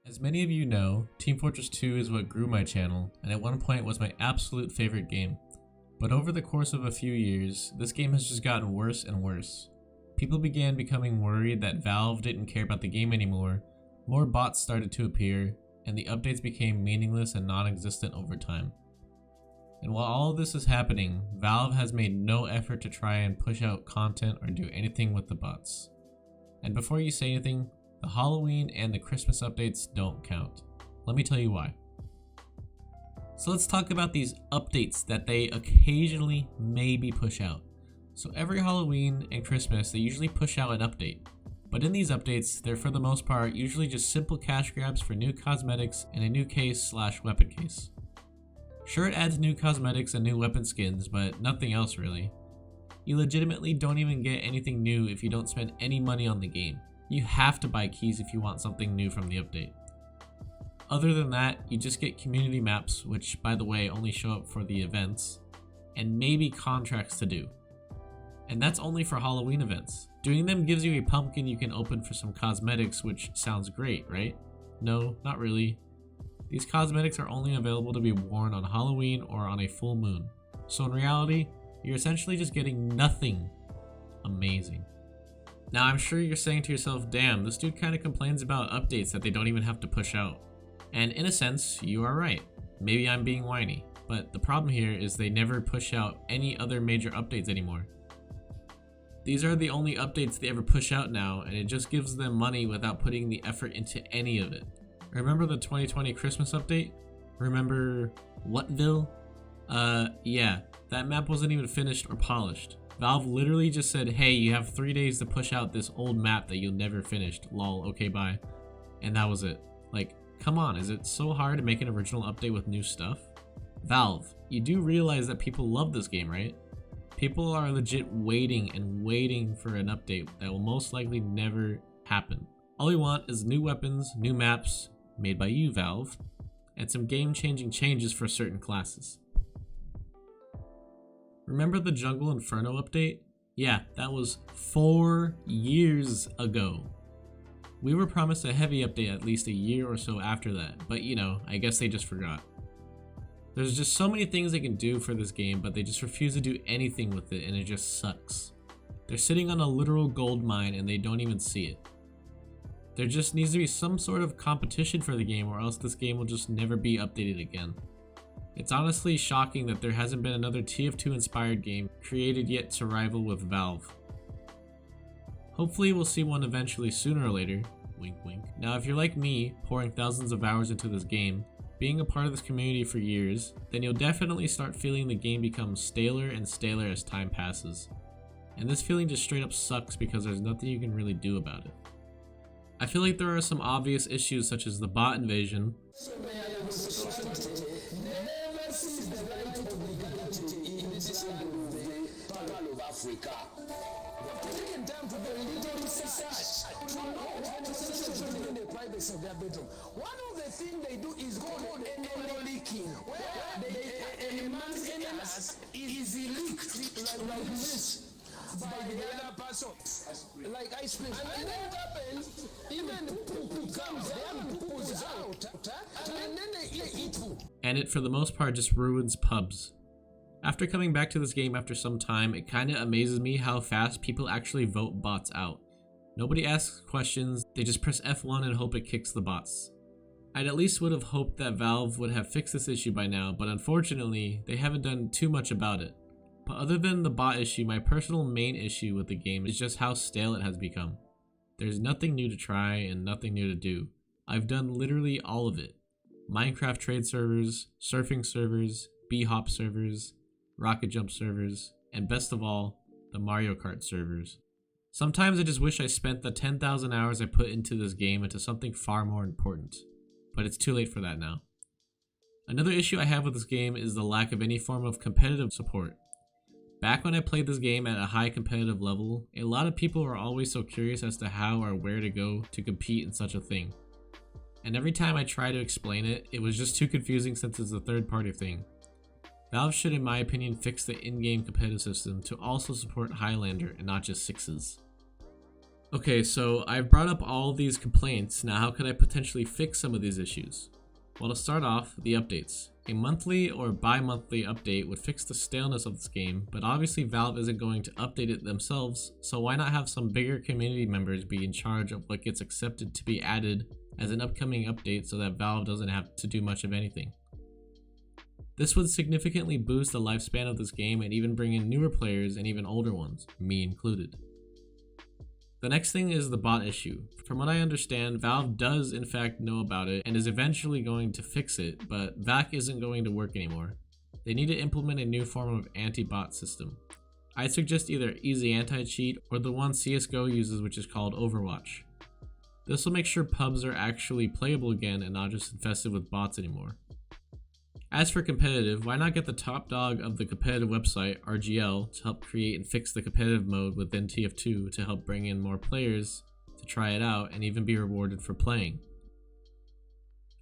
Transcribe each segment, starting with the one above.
As many of you know, Team Fortress 2 is what grew my channel, and at one point was my absolute favorite game. But over the course of a few years, this game has just gotten worse and worse. People began becoming worried that Valve didn't care about the game anymore, more bots started to appear, and the updates became meaningless and non-existent over time. And while all of this is happening, Valve has made no effort to try and push out content or do anything with the bots. And before you say anything, the Halloween and the Christmas updates don't count. Let me tell you why. So let's talk about these updates that they occasionally maybe push out. So every Halloween and Christmas they usually push out an update. But in these updates, they're for the most part usually just simple cash grabs for new cosmetics and a new case/weapon case. Sure, it adds new cosmetics and new weapon skins, but nothing else really. You legitimately don't even get anything new if you don't spend any money on the game. You have to buy keys if you want something new from the update. Other than that, you just get community maps, which by the way only show up for the events, and maybe contracts to do. And that's only for Halloween events. Doing them gives you a pumpkin you can open for some cosmetics, which sounds great, right? No, not really. These cosmetics are only available to be worn on Halloween or on a full moon. So in reality, you're essentially just getting nothing amazing. Now I'm sure you're saying to yourself, damn, this dude kind of complains about updates that they don't even have to push out. And in a sense, you are right. Maybe I'm being whiny, but the problem here is they never push out any other major updates anymore. These are the only updates they ever push out now, and it just gives them money without putting the effort into any of it. Remember the 2020 Christmas update? Remember Whatville? Yeah, that map wasn't even finished or polished. Valve literally just said, hey, you have 3 days to push out this old map that you'll never finished, lol, okay bye. And that was it. Like, come on, is it so hard to make an original update with new stuff? Valve, you do realize that people love this game, right? People are legit waiting and waiting for an update that will most likely never happen. All we want is new weapons, new maps, made by you, Valve, and some game-changing changes for certain classes. Remember the Jungle Inferno update? Yeah, that was 4 years ago. We were promised a heavy update at least a year or so after that, but you know, I guess they just forgot. There's just so many things they can do for this game, but they just refuse to do anything with it, and it just sucks. They're sitting on a literal gold mine and they don't even see it. There just needs to be some sort of competition for the game, or else this game will just never be updated again. It's honestly shocking that there hasn't been another TF2 inspired game created yet to rival with Valve. Hopefully we'll see one eventually sooner or later, wink wink. Now if you're like me, pouring thousands of hours into this game, being a part of this community for years, then you'll definitely start feeling the game become staler and staler as time passes. And this feeling just straight up sucks because there's nothing you can really do about it. I feel like there are some obvious issues such as the bot invasion, of their bedroom. One of the things they do is called leaking, where a man's anus is leaked like this by the other person, like ice cream. And then what happens, even the poo comes there, poo's out, and then they eat poo. and it for the most part just ruins pubs. After coming back to this game after some time, it kinda amazes me how fast people actually vote bots out. Nobody asks questions, they just press F1 and hope it kicks the bots. I'd at least would have hoped that Valve would have fixed this issue by now, but unfortunately, they haven't done too much about it. But other than the bot issue, my personal main issue with the game is just how stale it has become. There's nothing new to try and nothing new to do. I've done literally all of it. Minecraft trade servers, surfing servers, B-hop servers, rocket jump servers, and best of all, the Mario Kart servers. Sometimes I just wish I spent the 10,000 hours I put into this game into something far more important, but it's too late for that now. Another issue I have with this game is the lack of any form of competitive support. Back when I played this game at a high competitive level, a lot of people were always so curious as to how or where to go to compete in such a thing. And every time I try to explain it, it was just too confusing since it's a third-party thing. Valve should, in my opinion, fix the in-game competitive system to also support Highlander and not just sixes. Okay, so I've brought up all these complaints. Now how could I potentially fix some of these issues? Well, to start off, the updates. A monthly or bi-monthly update would fix the staleness of this game, but obviously Valve isn't going to update it themselves, so why not have some bigger community members be in charge of what gets accepted to be added as an upcoming update so that Valve doesn't have to do much of anything. This would significantly boost the lifespan of this game and even bring in newer players and even older ones, me included. The next thing is the bot issue. From what I understand, Valve does in fact know about it and is eventually going to fix it, but VAC isn't going to work anymore. They need to implement a new form of anti-bot system. I'd suggest either Easy Anti-Cheat or the one CSGO uses, which is called Overwatch. This will make sure pubs are actually playable again and not just infested with bots anymore. As for competitive, why not get the top dog of the competitive website, RGL, to help create and fix the competitive mode within TF2 to help bring in more players to try it out and even be rewarded for playing.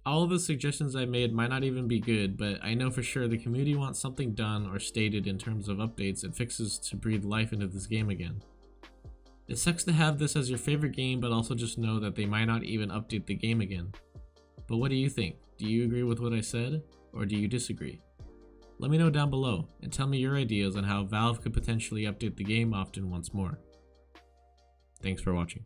All of the suggestions I made might not even be good, but I know for sure the community wants something done or stated in terms of updates and fixes to breathe life into this game again. It sucks to have this as your favorite game, but also just know that they might not even update the game again. But what do you think? Do you agree with what I said? Or do you disagree? Let me know down below and tell me your ideas on how Valve could potentially update the game often once more. Thanks for watching.